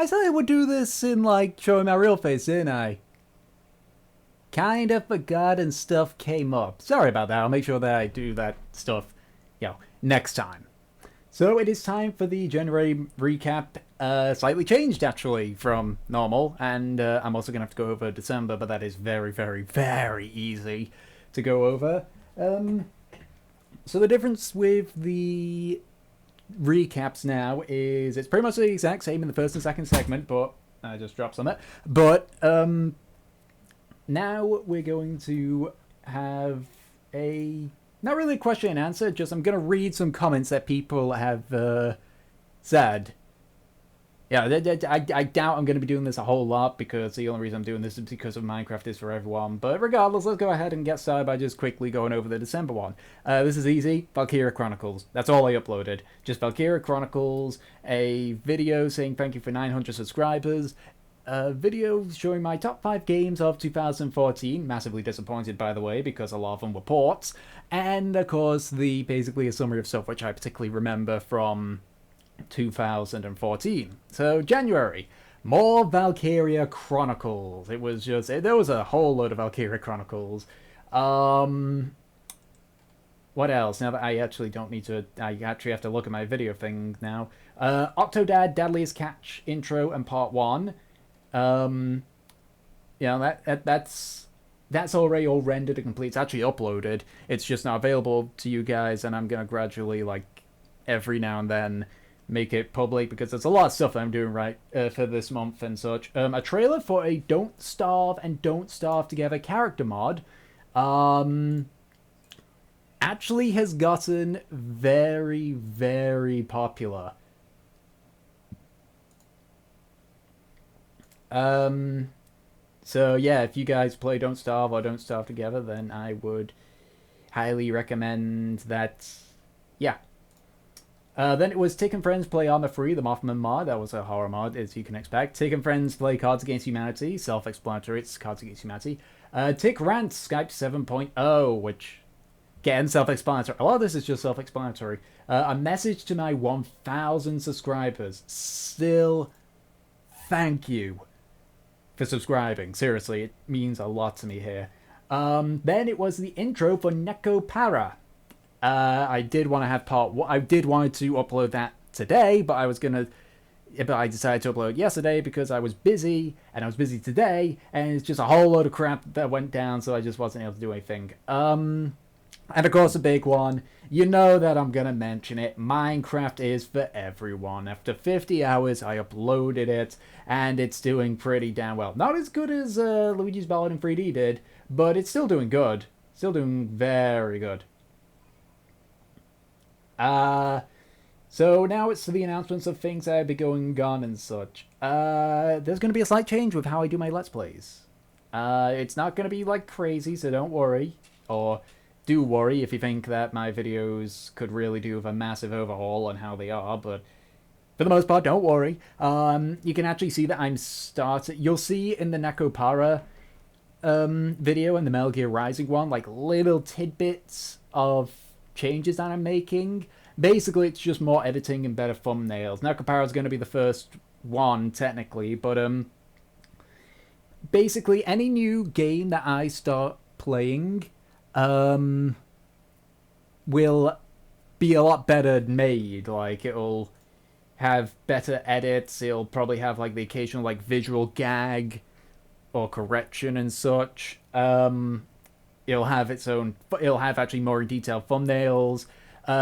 I said I would do this in, like, showing my real face, didn't I? Kinda forgot and stuff came up. Sorry about that. I'll make sure that I do that stuff, next time. So it is time for the January recap. Slightly changed, actually, from normal. And I'm also going to have to go over December, but that is very, very, very easy to go over. So the difference with the recaps now is it's pretty much the exact same in the first and second segment, but I just dropped some of it. But now we're going to have not really a question and answer, just I'm going to read some comments that people have said. Yeah, I doubt I'm going to be doing this a whole lot because the only reason I'm doing this is because of Minecraft is for everyone. But regardless, let's go ahead and get started by just quickly going over the December one. This is easy. Valkyria Chronicles. That's all I uploaded. Just Valkyria Chronicles, a video saying thank you for 900 subscribers, a video showing my top 5 games of 2014. Massively disappointed, by the way, because a lot of them were ports. And, of course, basically a summary of stuff which I particularly remember from 2014. So January, more Valkyria Chronicles. There was a whole load of Valkyria Chronicles. What else? Now that I actually don't need to, I actually have to look at my video thing now. Octodad Deadliest Catch intro and part 1. That's already all rendered and complete. It's actually uploaded. It's just not available to you guys, and I'm gonna gradually, like, every now and then make it public because there's a lot of stuff that I'm doing right for this month and such. A trailer for a Don't Starve and Don't Starve Together character mod actually has gotten very, very popular. So yeah, if you guys play Don't Starve or Don't Starve Together, then I would highly recommend that. Yeah. Then it was Tick and Friends play Armor Free, the Mothman mod. That was a horror mod, as you can expect. Tick and Friends play Cards Against Humanity. Self-explanatory, it's Cards Against Humanity. Tick Rants Skype 7.0, which, again, self-explanatory. A lot of this is just self-explanatory. A message to my 1,000 subscribers. Still, thank you for subscribing. Seriously, it means a lot to me here. Then it was the intro for Neko Para. I did want to have part 1. I did want to upload that today, but I decided to upload yesterday because I was busy, and I was busy today, and it's just a whole load of crap that went down, so I just wasn't able to do anything. And of course, a big one. You know that I'm gonna mention it. Minecraft is for everyone. After 50 hours, I uploaded it, and it's doing pretty damn well. Not as good as Luigi's Ballad in 3D did, but it's still doing good. Still doing very good. So now it's to the announcements of things that will be going on and such. There's going to be a slight change with how I do my Let's Plays. It's not going to be like crazy, so don't worry. Or do worry if you think that my videos could really do with a massive overhaul on how they are, but for the most part, don't worry. You can actually see that I'm starting. You'll see in the Neko Para video and the Metal Gear Rising one, like little tidbits of changes that I'm making. Basically, it's just more editing and better thumbnails. Neko Para is going to be the first one, technically, but basically, any new game that I start playing will be a lot better made. Like, it'll have better edits, it'll probably have, like, the occasional, like, visual gag or correction and such. It'll have actually more detailed thumbnails.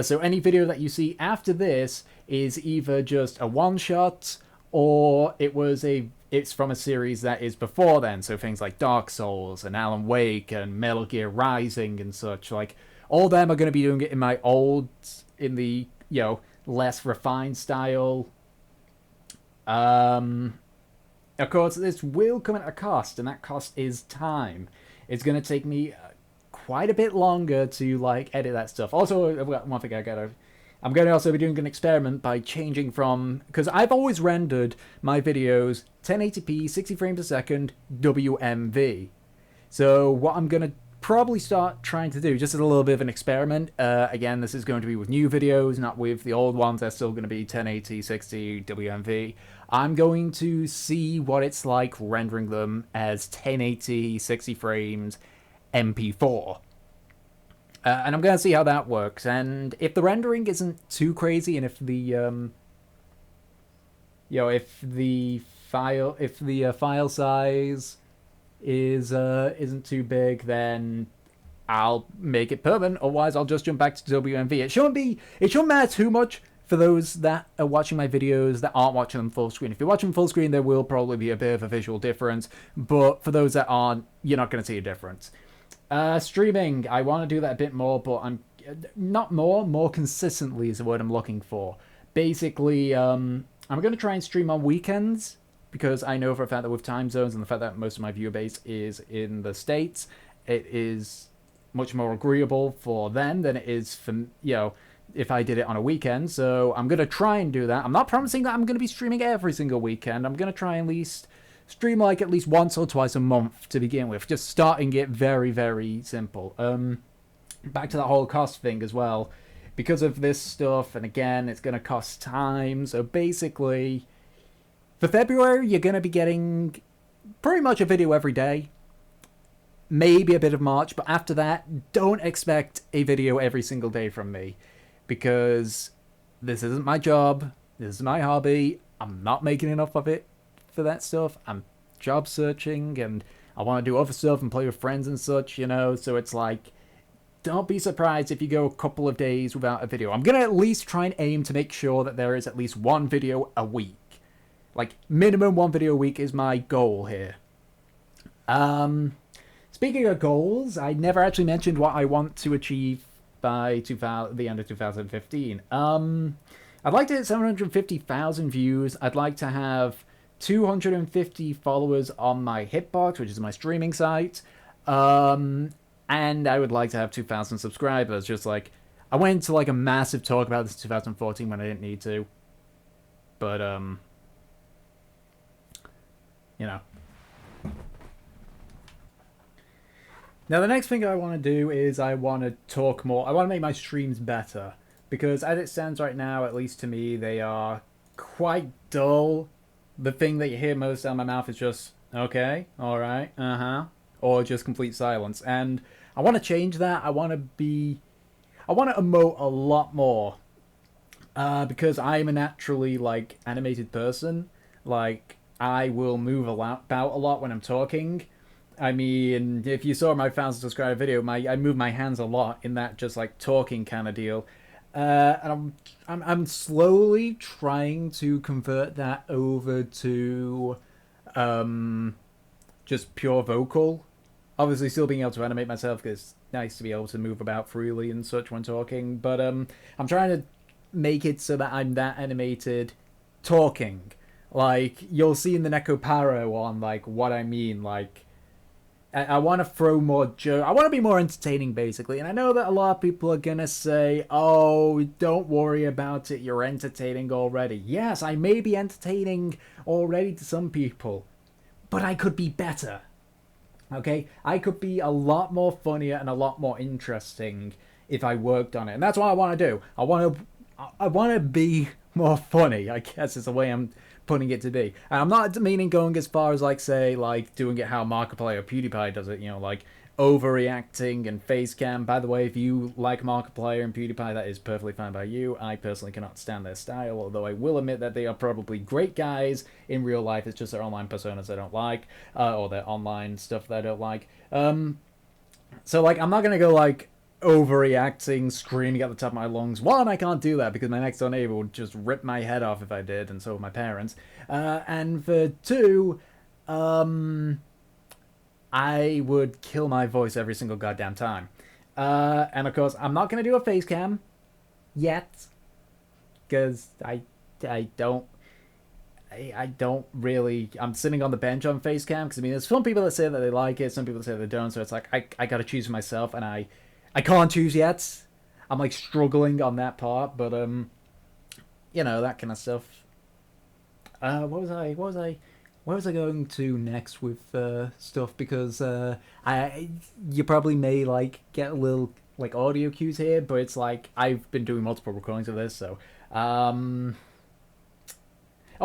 So any video that you see after this is either just a one-shot, or it's from a series that is before then. So things like Dark Souls and Alan Wake and Metal Gear Rising and such. Like, all of them are going to be doing it in the less refined style. Of course, this will come at a cost, and that cost is time. It's going to take me quite a bit longer to, like, edit that stuff. Also, one thing I'm going to also be doing an experiment by changing from, because I've always rendered my videos 1080p, 60 frames a second, WMV. So what I'm going to probably start trying to do, just as a little bit of an experiment, again, this is going to be with new videos, not with the old ones. They're still going to be 1080, 60, WMV. I'm going to see what it's like rendering them as 1080, 60 frames, MP4. And I'm going to see how that works. And if the rendering isn't too crazy, and if the file size is isn't too big, then I'll make it permanent. Otherwise, I'll just jump back to WMV. It shouldn't matter too much for those that are watching my videos that aren't watching them full screen. If you're watching full screen, there will probably be a bit of a visual difference. But for those that aren't, you're not going to see a difference. Streaming, I want to do that a bit more, but I'm not more consistently is the word I'm looking for. Basically, I'm going to try and stream on weekends because I know for a fact that with time zones and the fact that most of my viewer base is in the States, it is much more agreeable for them than it is for, if I did it on a weekend. So I'm going to try and do that. I'm not promising that I'm going to be streaming every single weekend. I'm going to try and at least stream like at least once or twice a month to begin with, just starting it very, very simple. Back to that whole cost thing as well, because of this stuff, and again, it's going to cost time. So basically, for February, you're going to be getting pretty much a video every day, maybe a bit of March, but after that, don't expect a video every single day from me, because this isn't my job, this is my hobby, I'm not making enough of it for that stuff. I'm job searching and I want to do other stuff and play with friends and such, so it's like, don't be surprised if you go a couple of days without a video. I'm gonna at least try and aim to make sure that there is at least one video a week. Like, minimum one video a week is my goal here. Speaking of goals, I never actually mentioned what I want to achieve by the end of 2015. I'd like to hit 750,000 views. I'd like to have 250 followers on my Hitbox, which is my streaming site. And I would like to have 2,000 subscribers. Just like, I went into like a massive talk about this in 2014 when I didn't need to. But, Now, the next thing I want to do is I want to talk more. I want to make my streams better. Because as it stands right now, at least to me, they are quite dull. The thing that you hear most out of my mouth is just, okay, alright, or just complete silence. And I want to change that. I want to emote a lot more. Because I'm a naturally, like, animated person. Like, I will move about a lot when I'm talking. I mean, if you saw my 1,000 subscriber video, I move my hands a lot in that just, like, talking kind of deal. And I'm slowly trying to convert that over to just pure vocal. Obviously, still being able to animate myself because it's nice to be able to move about freely and such when talking. But I'm trying to make it so that I'm that animated talking. Like, you'll see in the Nekoparo on, like, what I mean. Like, I want to throw more I want to be more entertaining, basically. And I know that a lot of people are going to say, oh, don't worry about it, you're entertaining already. Yes, I may be entertaining already to some people, but I could be better. Okay? I could be a lot more funnier and a lot more interesting if I worked on it. And that's what I want to do. I want to be more funny, I guess is the way I'm putting it to be. And I'm not meaning going as far as, like, say, like, doing it how Markiplier or PewDiePie does it, like, overreacting and face cam. By the way, if you like Markiplier and PewDiePie, that is perfectly fine by you. I personally cannot stand their style, although I will admit that they are probably great guys in real life. It's just their online personas I don't like, or their online stuff that I don't like. So, like, I'm not gonna go, like, overreacting, screaming at the top of my lungs. One, I can't do that because my next door neighbor would just rip my head off if I did, and so would my parents. And for two, I would kill my voice every single goddamn time. And of course, I'm not going to do a face cam yet, because I don't really. I'm sitting on the bench on face cam because, I mean, there's some people that say that they like it, some people that say they don't. So it's like I got to choose for myself, and I can't choose yet. I'm like struggling on that part, but that kind of stuff. Where was I going to next with stuff? Because you probably may like get a little like audio cues here, but it's like I've been doing multiple recordings of this, so oh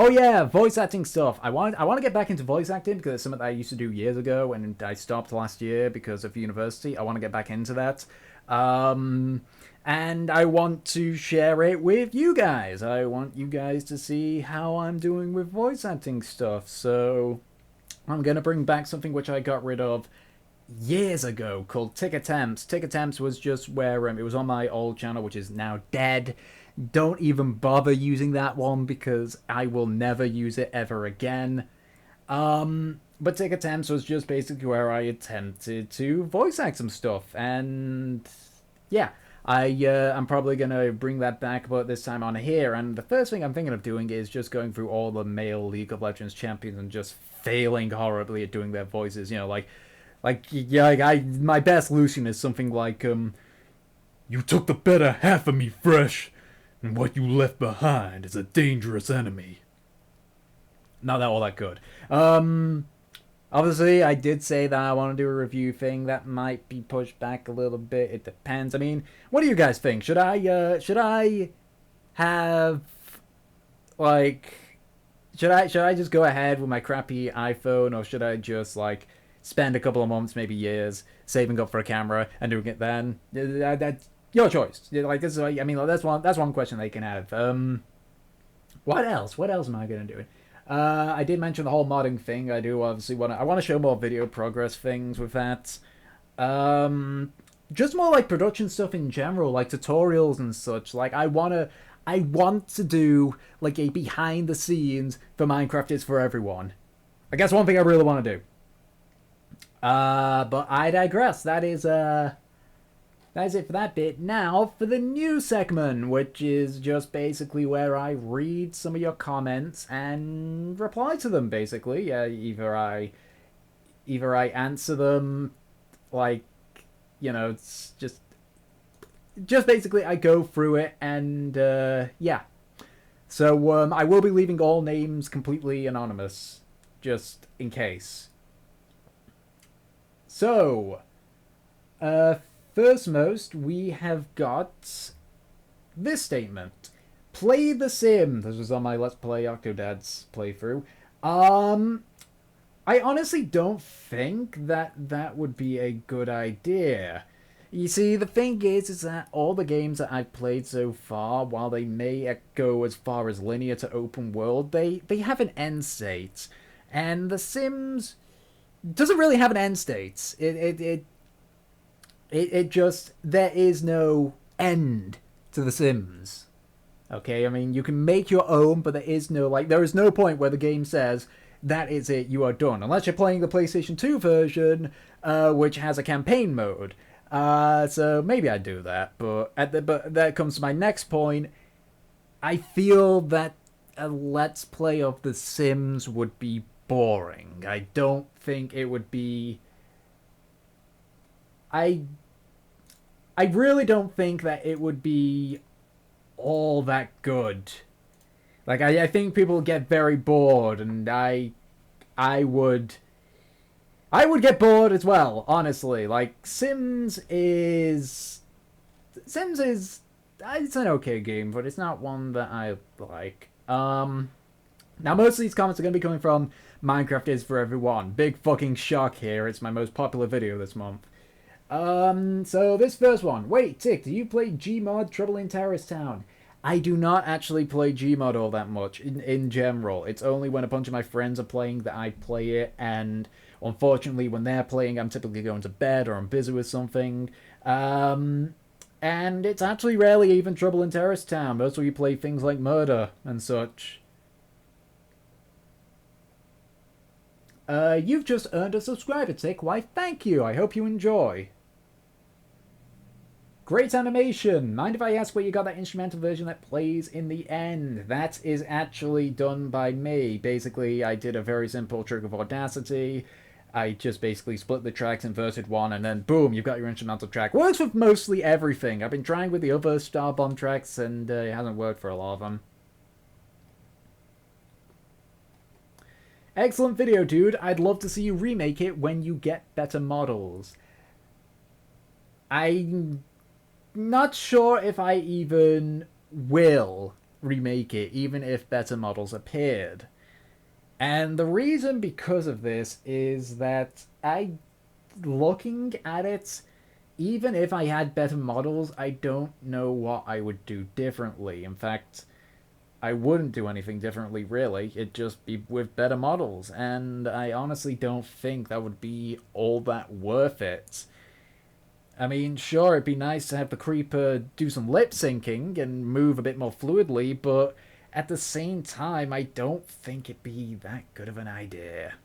Oh yeah, voice acting stuff. I want to get back into voice acting because it's something that I used to do years ago and I stopped last year because of university. I want to get back into that. Um, and I want to share it with you guys. I want you guys to see how I'm doing with voice acting stuff. So I'm gonna bring back something which I got rid of years ago called Tick Attempts. Tick Attempts was just where it was on my old channel, which is now dead. Don't even bother using that one because I will never use it ever again. But Tick Attempts was just basically where I attempted to voice act some stuff, and yeah, I'm probably gonna bring that back, but this time on here. And the first thing I'm thinking of doing is just going through all the male League of Legends champions and just failing horribly at doing their voices. You know, my best Lucian is something like you took the better half of me fresh, and what you left behind is a dangerous enemy. Not that all that good. Obviously, I did say that I want to do a review thing. That might be pushed back a little bit. It depends. I mean, what do you guys think? Should I have like should I just go ahead with my crappy iPhone, or should I just like spend a couple of months, maybe years, saving up for a camera and doing it then? That's your choice. Like this is, I mean, that's one question they can have. What else? What else am I gonna do? I did mention the whole modding thing. I do obviously I want to show more video progress things with that. Just more like production stuff in general, like tutorials and such. Like I want to do like a behind the scenes for Minecraft is for everyone. I guess one thing I really want to do. But I digress. That is it for that bit. Now for the new segment, which is just basically where I read some of your comments and reply to them. Basically, yeah, either I answer them, like, you know, it's just basically I go through it and yeah. So I will be leaving all names completely anonymous, just in case. So, first most, we have got this statement. Play The Sim. This was on my Let's Play Octodad's playthrough. I honestly don't think that would be a good idea. You see, the thing is that all the games that I've played so far, while they may go as far as linear to open world, they have an end state. And The Sims doesn't really have an end state. It just, there is no end to The Sims. Okay, I mean, you can make your own, but there is no point where the game says, that is it, you are done. Unless you're playing the PlayStation 2 version, which has a campaign mode. So maybe I'd do that, but that comes to my next point. I feel that a Let's Play of The Sims would be boring. I don't think it would be... I really don't think that it would be all that good. Like, I think people get very bored, and I would get bored as well, honestly. Like, Sims is... It's an okay game, but it's not one that I like. Now, most of these comments are going to be coming from Minecraft is for everyone. Big fucking shock here. It's my most popular video this month. So this first one. Wait, Tick, do you play Gmod Trouble in Terrorist Town? I do not actually play Gmod all that much, in general. It's only when a bunch of my friends are playing that I play it, and unfortunately when they're playing I'm typically going to bed or I'm busy with something. And it's actually rarely even Trouble in Terrorist Town. Mostly we play things like Murder and such. You've just earned a subscriber, Tick. Why, thank you. I hope you enjoy. Great animation! Mind if I ask where you got that instrumental version that plays in the end? That is actually done by me. Basically, I did a very simple trick of Audacity. I just basically split the tracks, inverted one, and then boom, you've got your instrumental track. Works with mostly everything. I've been trying with the other Starbomb tracks, and it hasn't worked for a lot of them. Excellent video, dude. I'd love to see you remake it when you get better models. I'm not sure if I even will remake it, even if better models appeared. And the reason because of this is that looking at it, even if I had better models, I don't know what I would do differently. In fact, I wouldn't do anything differently, really. It'd just be with better models, and I honestly don't think that would be all that worth it. I mean, sure, it'd be nice to have the Creeper do some lip syncing and move a bit more fluidly, but at the same time, I don't think it'd be that good of an idea.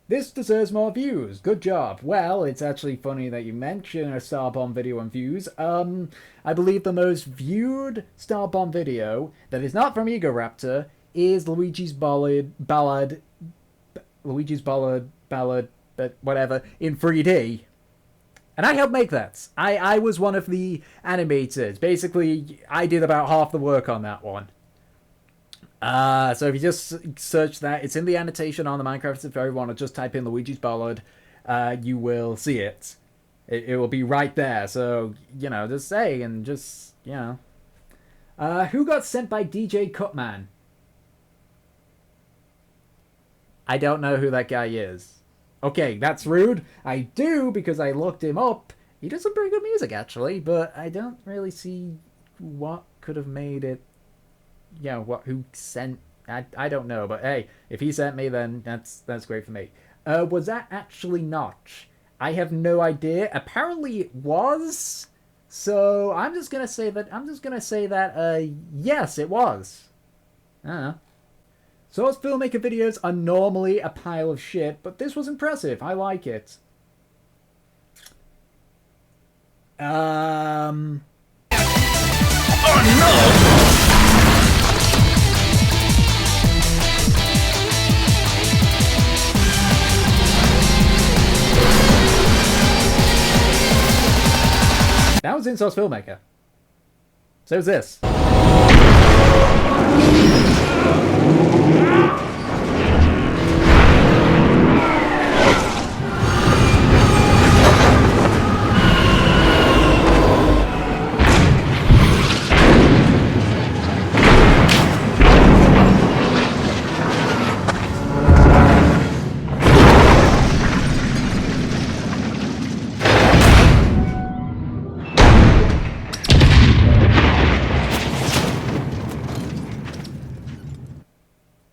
This deserves more views. Good job. Well, it's actually funny that you mention a Starbomb video and views. I believe the most viewed Starbomb video that is not from Egoraptor is Luigi's Ballad, but whatever, in 3D. And I helped make that. I was one of the animators. Basically, I did about half the work on that one. So if you just search that, it's in the annotation on the Minecraft Safari one, or just type in Luigi's Ballad, you will see it. It will be right there. So, you know, just say, and just, you know. Who got sent by DJ Cutman? I don't know who that guy is. Okay, that's rude. I do, because I looked him up. He does some pretty good music, actually, but I don't really see what could have made it. You know, who sent... I don't know, but hey, if he sent me, then that's great for me. Was that actually Notch? I have no idea. Apparently it was. So I'm just gonna say that, yes, it was. I don't know. Source filmmaker videos are normally a pile of shit, but this was impressive. I like it. Oh no! That was in-source filmmaker. So is this.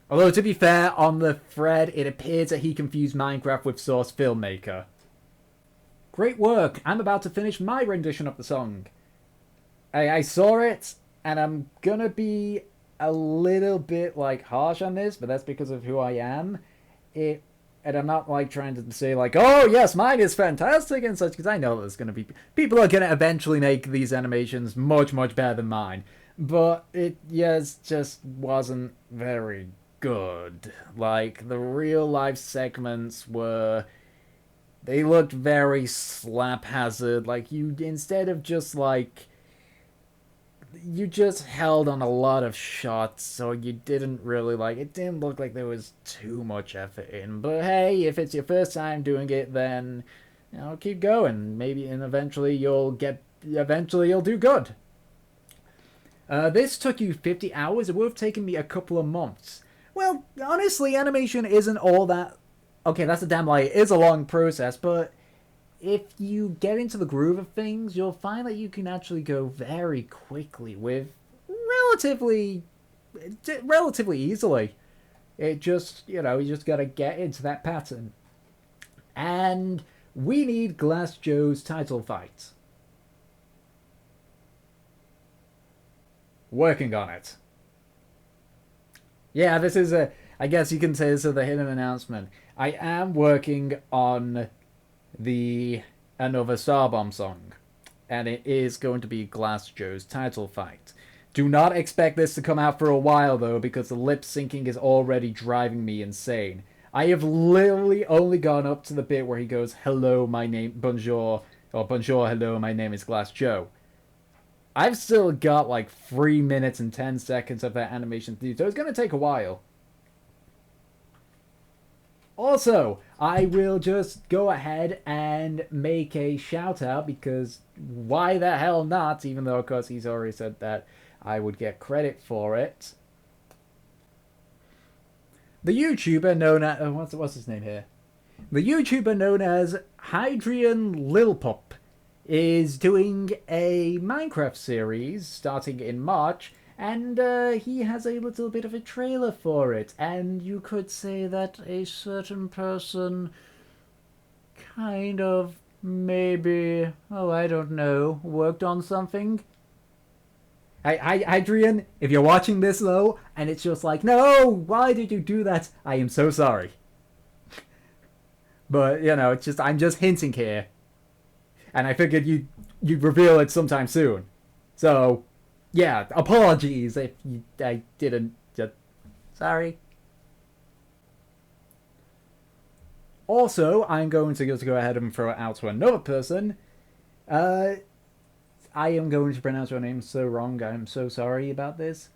Although, to be fair, on the thread, it appears that he confused Minecraft with Source Filmmaker. Great work! I'm about to finish my rendition of the song. I saw it, and I'm gonna be a little bit, like, harsh on this, but that's because of who I am. And I'm not, like, trying to say, like, oh, yes, mine is fantastic and such, because I know there's gonna be... People are gonna eventually make these animations much, much better than mine. But it, yes, just wasn't very good. Like, the real life segments were... They looked very slap-hazard. Like, you, instead of just, like... You just held on a lot of shots, so you didn't really, like... It didn't look like there was too much effort in. But hey, if it's your first time doing it, then... You know, keep going. Maybe, and eventually you'll do good. This took you 50 hours. It would have taken me a couple of months. Well, honestly, animation isn't all that... Okay, that's a damn lie. It is a long process, but if you get into the groove of things, you'll find that you can actually go very quickly with relatively easily. It just, you know, you just gotta get into that pattern. And we need Glass Joe's title fight. Working on it. Yeah, this is I guess you can say this is the hidden announcement. I am working on another Starbomb song, and it is going to be Glass Joe's title fight. Do not expect this to come out for a while, though, because the lip syncing is already driving me insane. I have literally only gone up to the bit where he goes, hello, my name, bonjour, or bonjour, hello, my name is Glass Joe. I've still got like 3 minutes and 10 seconds of that animation to do, so it's going to take a while. Also, I will just go ahead and make a shout out, because why the hell not, even though of course he's already said that I would get credit for it. The YouTuber known as what's his name here? The YouTuber known as Hydrian Lilpop is doing a Minecraft series starting in March, and he has a little bit of a trailer for it, and you could say that a certain person kind of maybe, oh, I don't know, worked on something. Adrian, if you're watching this though, and it's just like, no, why did you do that? I am so sorry. But, you know, it's just, I'm just hinting here. And I figured you'd reveal it sometime soon. So, yeah, apologies if I didn't. Just, sorry. Also, I'm going to just go ahead and throw it out to another person. I am going to pronounce your name so wrong. I'm so sorry about this.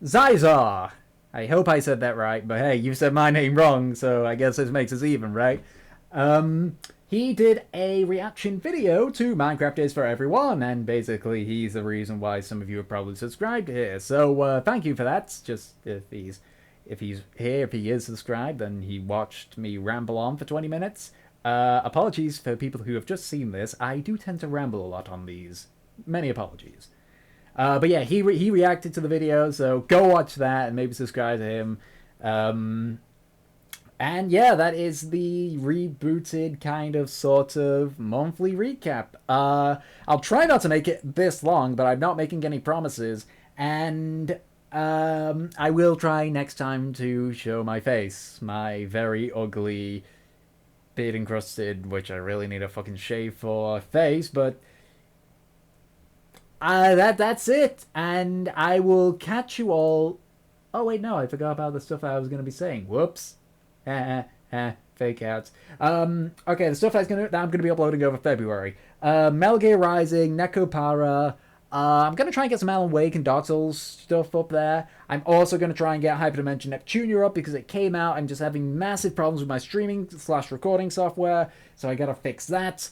Zizar! I hope I said that right, but hey, you said my name wrong, so I guess this makes us even, right? He did a reaction video to Minecraft is for Everyone, and basically he's the reason why some of you have probably subscribed here. So thank you for that. Just if he is subscribed, then he watched me ramble on for 20 minutes. Apologies for people who have just seen this. I do tend to ramble a lot on these. Many apologies. But yeah, he reacted to the video, so go watch that and maybe subscribe to him. And yeah, that is the rebooted kind of sort of monthly recap. I'll try not to make it this long, but I'm not making any promises. And I will try next time to show my face. My very ugly, beard encrusted, which I really need a fucking shave for, face, but that's it. And I will catch you all. Oh wait, no, I forgot about the stuff I was going to be saying. Whoops. Fake outs. Okay, the stuff that I'm gonna be uploading over February. Metal Gear Rising, Nekopara. I'm gonna try and get some Alan Wake and Dark Souls stuff up there. I'm also gonna try and get Hyperdimension Neptunia up because it came out. I'm just having massive problems with my streaming/recording software, so I gotta fix that.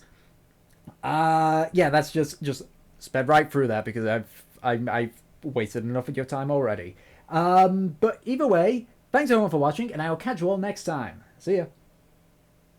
Yeah, that's just sped right through that because I've wasted enough of your time already. But either way. Thanks everyone for watching, and I will catch you all next time. See ya.